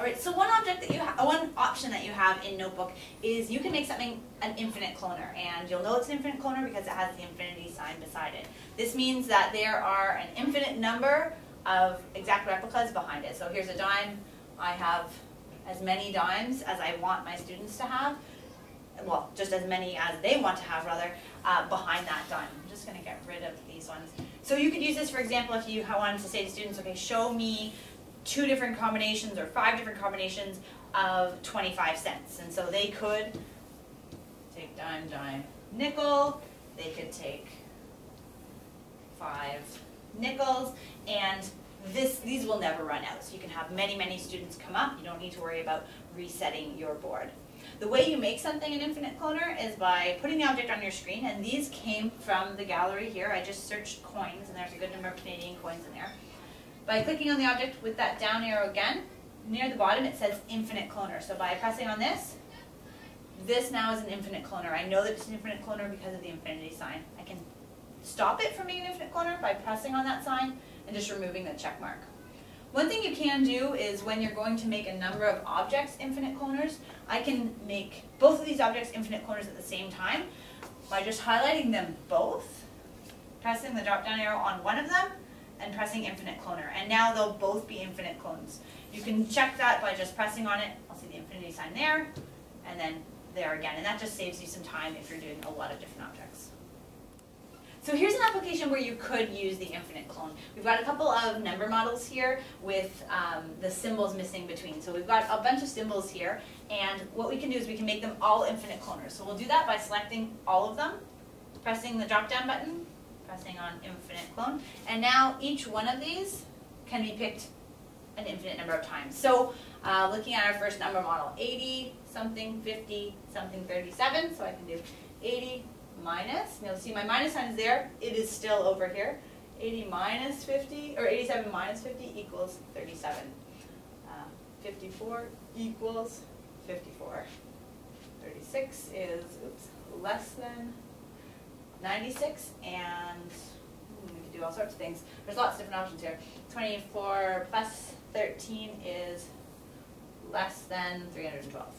All right, so one option that you have in Notebook is you can make something an infinite cloner, and you'll know it's an infinite cloner because it has the infinity sign beside it. This means that there are an infinite number of exact replicas behind it. So here's a dime. I have as many dimes as I want my students to have, well, just as many as they want to have, rather, behind that dime. I'm just going to get rid of these ones. So you could use this, for example, if you wanted to say to students, okay, show me 2 different combinations or 5 different combinations of 25 cents. And so they could take dime, dime, nickel. They could take 5 nickels, and these will never run out. So you can have many, many students come up. You don't need to worry about resetting your board. The way you make something an infinite cloner is by putting the object on your screen, and these came from the gallery here. I just searched coins, and there's a good number of Canadian coins in there. By clicking on the object with that down arrow again, near the bottom it says infinite cloner. So by pressing on this, this now is an infinite cloner. I know that it's an infinite cloner because of the infinity sign. I can stop it from being an infinite cloner by pressing on that sign and just removing the check mark. One thing you can do is when you're going to make a number of objects infinite cloners, I can make both of these objects infinite cloners at the same time by just highlighting them both, pressing the drop down arrow on one of them, and pressing infinite cloner. And now they'll both be infinite clones. You can check that by just pressing on it. I'll see the infinity sign there, and then there again. And that just saves you some time if you're doing a lot of different objects. So here's an application where you could use the infinite clone. We've got a couple of number models here with the symbols missing between. So we've got a bunch of symbols here, and what we can do is we can make them all infinite cloners. So we'll do that by selecting all of them, pressing the drop-down button, pressing on infinite clone, and now each one of these can be picked an infinite number of times. So looking at our first number model, 80 something 50 something 37, so I can do 80 minus, and you'll see my minus sign is there, it is still over here. 80 minus 50, or 87 minus 50 equals 37. 54 equals 54. 36 is, less than 96, and we can do all sorts of things. There's lots of different options here. 24 plus 13 is less than 312.